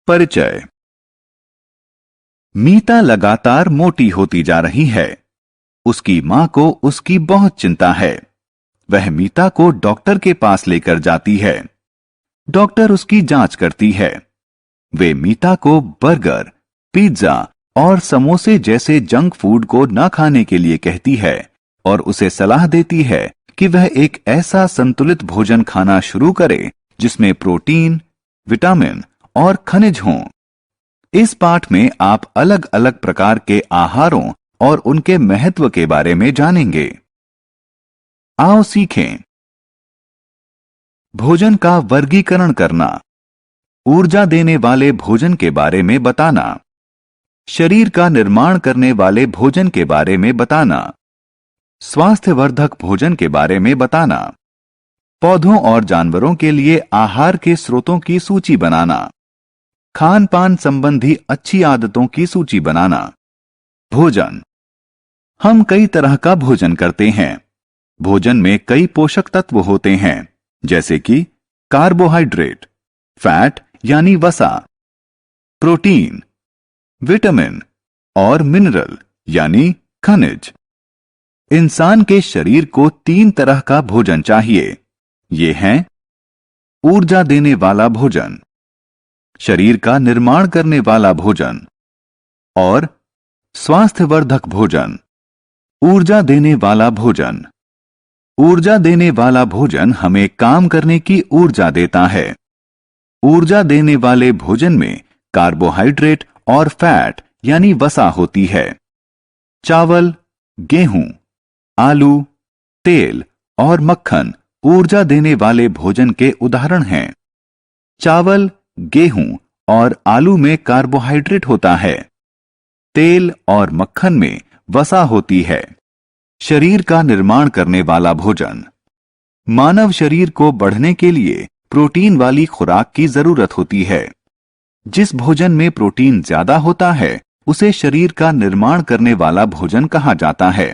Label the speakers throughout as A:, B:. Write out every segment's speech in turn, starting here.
A: परिचय। मीता लगातार मोटी होती जा रही है। उसकी मां को उसकी बहुत चिंता है। वह मीता को डॉक्टर के पास लेकर जाती है। डॉक्टर उसकी जांच करती है। वे मीता को बर्गर, पिज्जा और समोसे जैसे जंक फूड को न खाने के लिए कहती है और उसे सलाह देती है कि वह एक ऐसा संतुलित भोजन खाना शुरू करे जिसमें प्रोटीन, विटामिन और खनिज हों। इस पाठ में आप अलग अलग प्रकार के आहारों और उनके महत्व के बारे में जानेंगे। आओ सीखें। भोजन का वर्गीकरण करना, ऊर्जा देने वाले भोजन के बारे में बताना, शरीर का निर्माण करने वाले भोजन के बारे में बताना, स्वास्थ्यवर्धक भोजन के बारे में बताना, पौधों और जानवरों के लिए आहार के स्रोतों की सूची बनाना, खान पान संबंधी अच्छी आदतों की सूची बनाना। भोजन। हम कई तरह का भोजन करते हैं। भोजन में कई पोषक तत्व होते हैं, जैसे कि कार्बोहाइड्रेट, फैट यानी वसा, प्रोटीन, विटामिन और मिनरल यानी खनिज। इंसान के शरीर को 3 तरह का भोजन चाहिए। ये हैं ऊर्जा देने वाला भोजन, शरीर का निर्माण करने वाला भोजन और स्वास्थ्यवर्धक भोजन। ऊर्जा देने वाला भोजन। ऊर्जा देने वाला भोजन हमें काम करने की ऊर्जा देता है। ऊर्जा देने वाले भोजन में कार्बोहाइड्रेट और फैट यानी वसा होती है। चावल, गेहूं, आलू, तेल और मक्खन ऊर्जा देने वाले भोजन के उदाहरण हैं। चावल, गेहूं और आलू में कार्बोहाइड्रेट होता है। तेल और मक्खन में वसा होती है। शरीर का निर्माण करने वाला भोजन। मानव शरीर को बढ़ने के लिए प्रोटीन वाली खुराक की जरूरत होती है। जिस भोजन में प्रोटीन ज्यादा होता है उसे शरीर का निर्माण करने वाला भोजन कहा जाता है।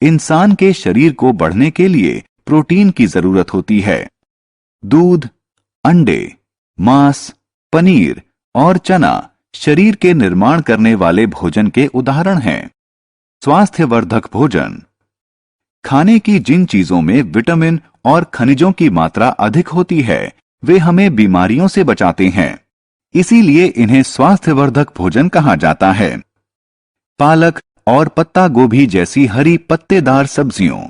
A: इंसान के शरीर को बढ़ने के लिए प्रोटीन की जरूरत होती है। दूध, अंडे, मांस, पनीर और चना शरीर के निर्माण करने वाले भोजन के उदाहरण हैं। स्वास्थ्यवर्धक भोजन। खाने की जिन चीजों में विटामिन और खनिजों की मात्रा अधिक होती है वे हमें बीमारियों से बचाते हैं। इसीलिए इन्हें स्वास्थ्यवर्धक भोजन कहा जाता है। पालक और पत्ता गोभी जैसी हरी पत्तेदार सब्जियों,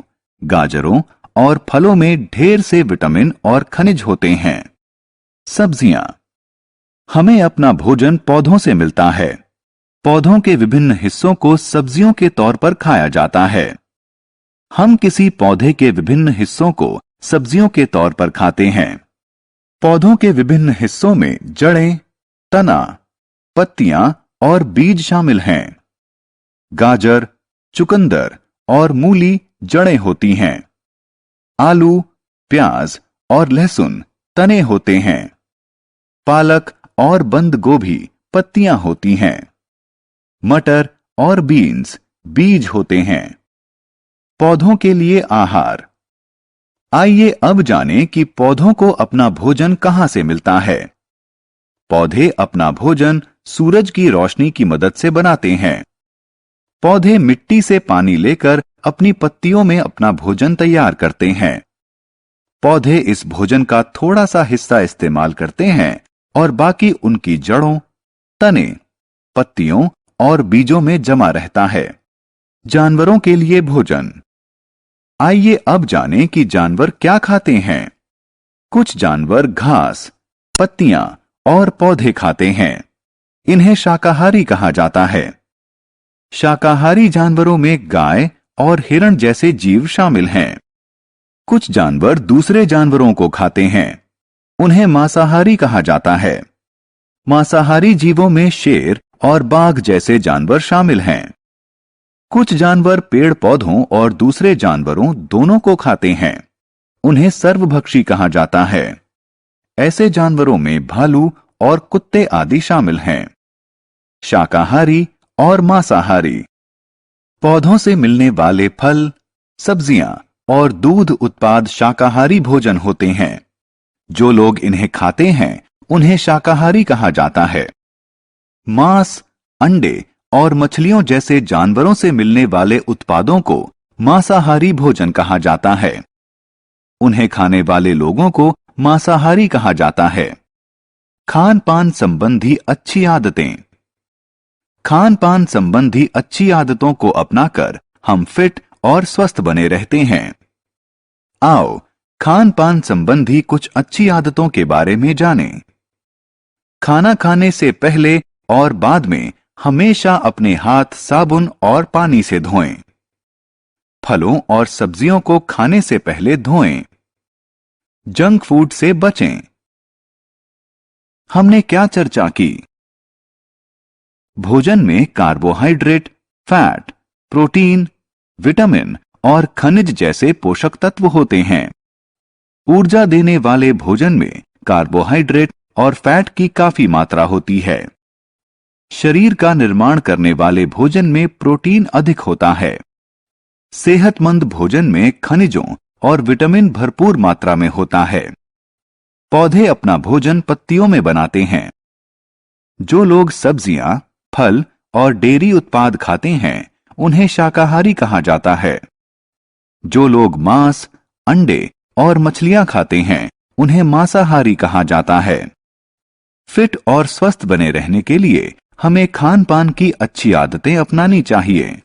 A: गाजरों और फलों में ढेर से विटामिन और खनिज होते हैं। सब्जियां। हमें अपना भोजन पौधों से मिलता है। पौधों के विभिन्न हिस्सों को सब्जियों के तौर पर खाया जाता है। हम किसी पौधे के विभिन्न हिस्सों को सब्जियों के तौर पर खाते हैं। पौधों के विभिन्न हिस्सों में जड़ें, तना, पत्तियां और बीज शामिल हैं। गाजर, चुकंदर और मूली जड़ें होती हैं। आलू, प्याज और लहसुन तने होते हैं। पालक और बंद गोभी पत्तियां होती हैं। मटर और बीन्स बीज होते हैं। पौधों के लिए आहार। आइए अब जानें कि पौधों को अपना भोजन कहां से मिलता है। पौधे अपना भोजन सूरज की रोशनी की मदद से बनाते हैं। पौधे मिट्टी से पानी लेकर अपनी पत्तियों में अपना भोजन तैयार करते हैं। पौधे इस भोजन का थोड़ा सा हिस्सा इस्तेमाल करते हैं और बाकी उनकी जड़ों, तने, पत्तियों और बीजों में जमा रहता है। जानवरों के लिए भोजन। आइए अब जानें कि जानवर क्या खाते हैं। कुछ जानवर घास, पत्तियां और पौधे खाते हैं। इन्हें शाकाहारी कहा जाता है। शाकाहारी जानवरों में गाय और हिरण जैसे जीव शामिल हैं। कुछ जानवर दूसरे जानवरों को खाते हैं। उन्हें मांसाहारी कहा जाता है। मांसाहारी जीवों में शेर और बाघ जैसे जानवर शामिल हैं। कुछ जानवर पेड़ पौधों और दूसरे जानवरों दोनों को खाते हैं। उन्हें सर्वभक्षी कहा जाता है। ऐसे जानवरों में भालू और कुत्ते आदि शामिल हैं। शाकाहारी और मांसाहारी। पौधों से मिलने वाले फल, सब्जियां और दूध उत्पाद शाकाहारी भोजन होते हैं। जो लोग इन्हें खाते हैं उन्हें शाकाहारी कहा जाता है। मांस, अंडे और मछलियों जैसे जानवरों से मिलने वाले उत्पादों को मांसाहारी भोजन कहा जाता है। उन्हें खाने वाले लोगों को मांसाहारी कहा जाता है। खान पान संबंधी अच्छी आदतें। खान पान संबंधी अच्छी आदतों को अपनाकर हम फिट और स्वस्थ बने रहते हैं। आओ खान पान संबंधी कुछ अच्छी आदतों के बारे में जानें। खाना खाने से पहले और बाद में हमेशा अपने हाथ साबुन और पानी से धोएं। फलों और सब्जियों को खाने से पहले धोएं। जंक फूड से बचें। हमने क्या चर्चा की? भोजन में कार्बोहाइड्रेट, फैट, प्रोटीन, विटामिन और खनिज जैसे पोषक तत्व होते हैं। ऊर्जा देने वाले भोजन में कार्बोहाइड्रेट और फैट की काफी मात्रा होती है। शरीर का निर्माण करने वाले भोजन में प्रोटीन अधिक होता है। सेहतमंद भोजन में खनिजों और विटामिन भरपूर मात्रा में होता है। पौधे अपना भोजन पत्तियों में बनाते हैं। जो लोग सब्जियां, फल और डेयरी उत्पाद खाते हैं उन्हें शाकाहारी कहा जाता है। जो लोग मांस, अंडे और मछलियां खाते हैं उन्हें मांसाहारी कहा जाता है। फिट और स्वस्थ बने रहने के लिए हमें खान पान की अच्छी आदतें अपनानी चाहिए।